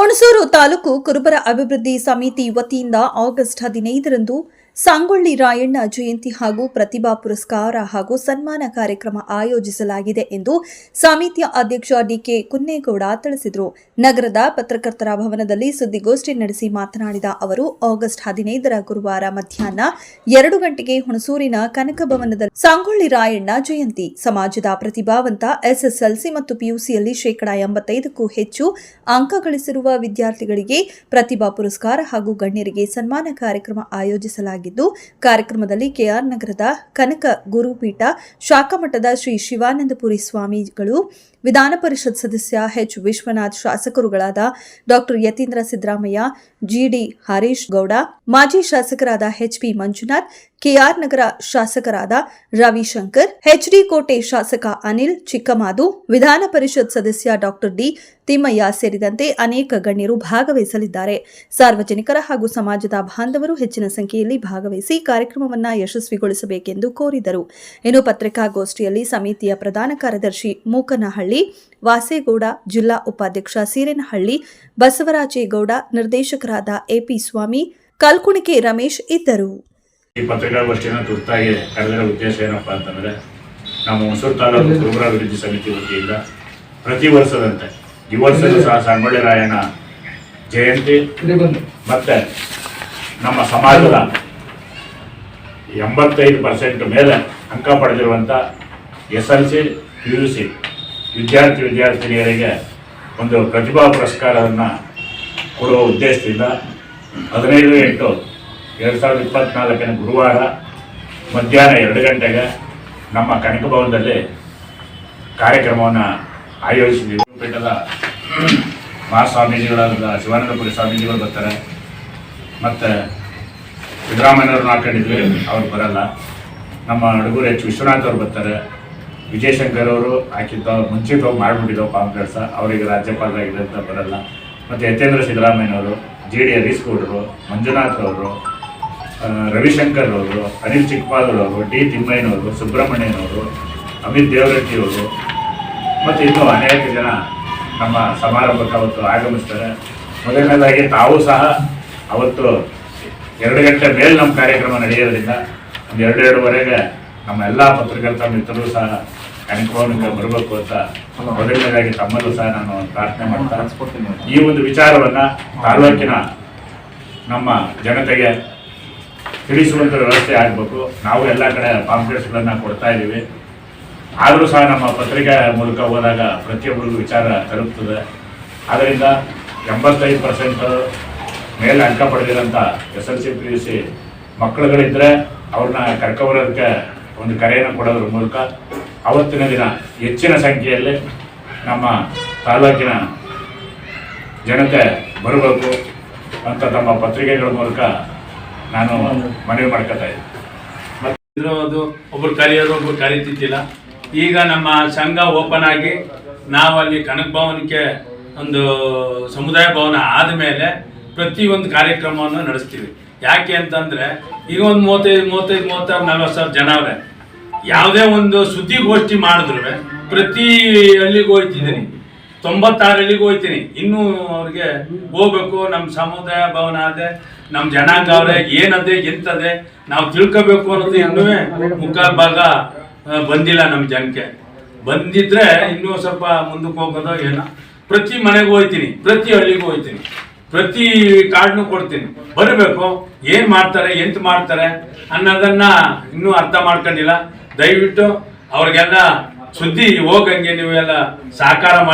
ಹುಣಸೂರು ತಾಲೂಕು ಕುರುಬರ ಅಭಿವೃದ್ಧಿ ಸಮಿತಿ ವತಿಯಿಂದ ಆಗಸ್ಟ್ 15ರಂದು ಸಂಗೊಳ್ಳಿ ರಾಯಣ್ಣ ಜಯಂತಿ ಹಾಗೂ ಪ್ರತಿಭಾ ಪುರಸ್ಕಾರ ಹಾಗೂ ಸನ್ಮಾನ ಕಾರ್ಯಕ್ರಮ ಆಯೋಜಿಸಲಾಗಿದೆ ಎಂದು ಸಮಿತಿಯ ಅಧ್ಯಕ್ಷ ಡಿಕೆ ಕುನ್ನೇಗೌಡ ತಿಳಿಸಿದರು. ನಗರದ ಪತ್ರಕರ್ತರ ಭವನದಲ್ಲಿ ಸುದ್ದಿಗೋಷ್ಠಿ ನಡೆಸಿ ಮಾತನಾಡಿದ ಅವರು, ಆಗಸ್ಟ್ 15ರ ಗುರುವಾರ ಮಧ್ಯಾಹ್ನ 2 ಗಂಟೆಗೆ ಹುಣಸೂರಿನ ಕನಕ ಭವನದಲ್ಲಿ ಸಂಗೊಳ್ಳಿ ರಾಯಣ್ಣ ಜಯಂತಿ. ಸಮಾಜದ ಪ್ರತಿಭಾವಂತ ಎಸ್ಎಸ್ಎಲ್ಸಿ ಮತ್ತು ಪಿಯುಸಿಯಲ್ಲಿ 85ಕ್ಕೂ ಹೆಚ್ಚು ಅಂಕ ಗಳಿಸಿರುವ ವಿದ್ಯಾರ್ಥಿಗಳಿಗೆ ಪ್ರತಿಭಾ ಪುರಸ್ಕಾರ ಹಾಗೂ ಗಣ್ಯರಿಗೆ ಸನ್ಮಾನ ಕಾರ್ಯಕ್ರಮ ಆಯೋಜಿಸಲಾಗಿದೆ. ಕಾರ್ಯಕ್ರಮದಲ್ಲಿ ಕೆಆರ್ ನಗರದ ಕನಕ ಗುರುಪೀಠ ಶಾಖಾಮಠದ ಶ್ರೀ ಶಿವಾನಂದಪುರಿ ಸ್ವಾಮಿಗಳು, ವಿಧಾನ ಪರಿಷತ್ ಸದಸ್ಯ ಎಚ್ ವಿಶ್ವನಾಥ್, ಶಾಸಕರುಗಳಾದ ಡಾ ಯತೀಂದ್ರ ಸಿದ್ದರಾಮಯ್ಯ, ಜಿಡಿ ಹರೀಶ್ ಗೌಡ, ಮಾಜಿ ಶಾಸಕರಾದ ಎಚ್ಪಿ ಮಂಜುನಾಥ್, ಕೆಆರ್ ನಗರ ಶಾಸಕರಾದ ರವಿಶಂಕರ್, ಎಚ್ಡಿ ಕೋಟೆ ಶಾಸಕ ಅನಿಲ್ ಚಿಕ್ಕಮಾದು, ವಿಧಾನ ಪರಿಷತ್ ಸದಸ್ಯ ಡಾ ಡಿ ತಿಮ್ಮಯ್ಯ ಸೇರಿದಂತೆ ಅನೇಕ ಗಣ್ಯರು ಭಾಗವಹಿಸಲಿದ್ದಾರೆ. ಸಾರ್ವಜನಿಕರ ಹಾಗೂ ಸಮಾಜದ ಬಾಂಧವರು ಹೆಚ್ಚಿನ ಸಂಖ್ಯೆಯಲ್ಲಿ ಭಾಗವಹಿಸಿ ಕಾರ್ಯಕ್ರಮವನ್ನು ಯಶಸ್ವಿಗೊಳಿಸಬೇಕೆಂದು ಕೋರಿದರು. ಇನ್ನು ಪತ್ರಿಕಾಗೋಷ್ಠಿಯಲ್ಲಿ ಸಮಿತಿಯ ಪ್ರಧಾನ ಕಾರ್ಯದರ್ಶಿ ಮೂಕನಹಳ್ಳಿ ವಾಸೇಗೌಡ, ಜಿಲ್ಲಾ ಉಪಾಧ್ಯಕ್ಷ ಸೀರೆನಹಳ್ಳಿ ಬಸವರಾಜೇಗೌಡ, ನಿರ್ದೇಶಕರಾದ ಎಪಿ ಸ್ವಾಮಿ, ಕಲ್ಕುಣಿಕೆ ರಮೇಶ್ ಇದ್ದರು. ಈ ಪತ್ರಿಕಾಗೋಷ್ಠಿಯನ್ನು ತುರ್ತಾಗಿ ಕರೆದಿರೋ ಉದ್ದೇಶ ಏನಪ್ಪಾ ಅಂತಂದ್ರೆ, ನಮ್ಮ ಹುಣಸೂರು ತಾಲೂಕು ಕುರುಬರ ಅಭಿವೃದ್ಧಿ ಸಮಿತಿ ವತಿಯಿಂದ ಪ್ರತಿ ವರ್ಷದಂತೆ ಈ ವರ್ಷದೂ ಸಹ ಸಂಗೊಳ್ಳಿ ರಾಯಣ್ಣ ಜಯಂತಿ ಮತ್ತೆ ನಮ್ಮ ಸಮಾಜದ 85% ಮೇಲೆ ಅಂಕ ಪಡೆದಿರುವಂಥ SLC PUC ವಿದ್ಯಾರ್ಥಿನಿಯರಿಗೆ ಒಂದು ಪ್ರತಿಭಾ ಪುರಸ್ಕಾರವನ್ನು ಕೊಡುವ ಉದ್ದೇಶದಿಂದ 15/8/2024 ಗುರುವಾರ ಮಧ್ಯಾಹ್ನ 2 ಗಂಟೆಗೆ ನಮ್ಮ ಕನಕ ಭವನದಲ್ಲಿ ಕಾರ್ಯಕ್ರಮವನ್ನು ಆಯೋಜಿಸಿದ್ದೀವಿ. ಪೀಠದ ಮಹಾಸ್ವಾಮೀಜಿಗಳಾದ ಶಿವಾನಂದಪುರಿ ಸ್ವಾಮೀಜಿಗಳು ಬರ್ತಾರೆ, ಮತ್ತು ಸಿದ್ದರಾಮಯ್ಯವ್ರನ್ನ ಹಾಕೊಂಡಿದ್ವಿ, ಅವ್ರು ಬರಲ್ಲ. ನಮ್ಮ ಹುಡುಗರು ಎಚ್ ವಿಶ್ವನಾಥ್ ಅವ್ರು ಬರ್ತಾರೆ. ವಿಜಯಶಂಕರ್ ಅವರು ಹಾಕಿದ್ದು ಮುಂಚಿತವಾಗಿ ಮಾಡಿಬಿಟ್ಟಿದ್ದವು ಕಾಂಗ್ರೆಸ್, ಅವರಿಗೆ ರಾಜ್ಯಪಾಲರಾಗಿದೆ ಅಂತ ಬರಲ್ಲ. ಮತ್ತು ಯತೇಂದ್ರ ಸಿದ್ದರಾಮಯ್ಯನವರು, ಜಿಡಿ ಹರೀಶ್ ಗೌಡರು, ಮಂಜುನಾಥ್ ಅವರು, ರವಿಶಂಕರ್ ಅವರು, ಅನಿಲ್ ಚಿಕ್ಕಮಾದೂರವರು, ಡಿ ತಿಮ್ಮಯ್ಯನವರು, ಸುಬ್ರಹ್ಮಣ್ಯನವರು, ಅಮಿತ್ ದೇವರಟ್ಟಿಯವರು ಮತ್ತು ಇನ್ನೂ ಅನೇಕ ಜನ ನಮ್ಮ ಸಮಾರಂಭಕ್ಕೆ ಅವತ್ತು ಆಗಮಿಸ್ತಾರೆ. ಮೊದಲನೇದಾಗಿ ತಾವು ಸಹ ಅವತ್ತು 2 ಗಂಟೆ ಮೇಲೆ ನಮ್ಮ ಕಾರ್ಯಕ್ರಮ ನಡೆಯೋದ್ರಿಂದ ಒಂದು 2-2:30ಗೆ ನಮ್ಮ ಎಲ್ಲ ಪತ್ರಕರ್ತ ಮಿತ್ರರು ಸಹ ಕನಕಭವನಕ್ಕೆ ಬರಬೇಕು ಅಂತ ಮೊದಲನೇದಾಗಿ ತಮ್ಮಲ್ಲೂ ಸಹ ನಾನು ಪ್ರಾರ್ಥನೆ ಮಾಡ್ತಾ, ಈ ಒಂದು ವಿಚಾರವನ್ನು ತಾಲೂಕಿನ ನಮ್ಮ ಜನತೆಗೆ ತಿಳಿಸುವಂಥ ವ್ಯವಸ್ಥೆ ಆಗಬೇಕು. ನಾವು ಎಲ್ಲ ಕಡೆ ಪಾಂಪ್ಲೆಟ್ಸ್ಗಳನ್ನು ಕೊಡ್ತಾ ಇದ್ದೀವಿ, ಆದರೂ ಸಹ ನಮ್ಮ ಪತ್ರಿಕೆ ಮೂಲಕ ಹೋದಾಗ ಪ್ರತಿಯೊಬ್ಬರಿಗೂ ವಿಚಾರ ತಲುಪ್ತದೆ. ಆದ್ದರಿಂದ 85% ಮೇಲೆ ಅಂಕ ಪಡೆದಿರೋಂಥ SLC PUC ಮಕ್ಕಳುಗಳಿದ್ದರೆ ಅವ್ರನ್ನ ಕರ್ಕೊಬರೋದಕ್ಕೆ ಒಂದು ಕರೆಯನ್ನು ಕೊಡೋದ್ರ ಮೂಲಕ ಅವತ್ತಿನ ದಿನ ಹೆಚ್ಚಿನ ಸಂಖ್ಯೆಯಲ್ಲಿ ನಮ್ಮ ತಾಲೂಕಿನ ಜನತೆ ಬರಬೇಕು ಅಂತ ತಮ್ಮ ಪತ್ರಿಕೆಗಳ ಮೂಲಕ ನಾನು ಮನವಿ ಮಾಡ್ಕೊತಾ ಇದ್ದೀನಿ. ಅದು ಒಬ್ಬರು ಕರೆಯೋದು, ಒಬ್ಬರು ಕರೀತಿದ್ದಿಲ್ಲ. ಈಗ ನಮ್ಮ ಸಂಘ ಓಪನ್ ಆಗಿ ನಾವು ಅಲ್ಲಿ ಕನಕ ಭವನಕ್ಕೆ ಒಂದು ಸಮುದಾಯ ಭವನ ಆದಮೇಲೆ ಪ್ರತಿಯೊಂದು ಕಾರ್ಯಕ್ರಮವನ್ನು ನಡೆಸ್ತೀವಿ. ಯಾಕೆ ಅಂತಂದರೆ ಈಗ ಒಂದು 35-40 ಸಾವಿರ ಜನ ಅವರೇ. ಯಾವುದೇ ಒಂದು ಸುದ್ದಿಗೋಷ್ಠಿ ಮಾಡಿದ್ರು ಪ್ರತಿ ಹಳ್ಳಿಗೆ ಹೋಗ್ತಿದ್ದೀನಿ, 96 ಹಳ್ಳಿಗೆ ಹೋಗ್ತೀನಿ. ಇನ್ನೂ ಅವ್ರಿಗೆ ಹೋಗ್ಬೇಕು, ನಮ್ಮ ಸಮುದಾಯ ಭವನ ಅದೇ, ನಮ್ಮ ಜನಾಂಗ ಅವರೇ ಏನದೆ ಎಂತದೆ ನಾವು ತಿಳ್ಕೋಬೇಕು ಅನ್ನೋದು ಇನ್ನೂ ಮುಕ್ಕಾಲು ಭಾಗ ಬಂದಿಲ್ಲ. ನಮ್ಮ ಜನಕ್ಕೆ ಬಂದಿದ್ರೆ ಇನ್ನೂ ಸ್ವಲ್ಪ ಮುಂದಕ್ಕೆ ಹೋಗೋದು ಏನೋ. ಪ್ರತಿ ಮನೆಗೂ ಹೋಗ್ತೀನಿ, ಪ್ರತಿ ಹಳ್ಳಿಗೂ ಹೋಗ್ತೀನಿ, ಪ್ರತಿ ಕಾರ್ಡ್ನು ಕೊಡ್ತೀನಿ. ಬರಬೇಕು, ಏನು ಮಾಡ್ತಾರೆ ಎಂತ ಮಾಡ್ತಾರೆ ಅನ್ನೋದನ್ನ ಇನ್ನೂ ಅರ್ಥ ಮಾಡ್ಕೊಂಡಿಲ್ಲ. ದಯವಿಟ್ಟು ಅವ್ರಿಗೆಲ್ಲ ಸುದ್ದಿ ಹೋಗಂಗೆ ನೀವೆಲ್ಲ ಸಹಕಾರ ಮಾಡಿ.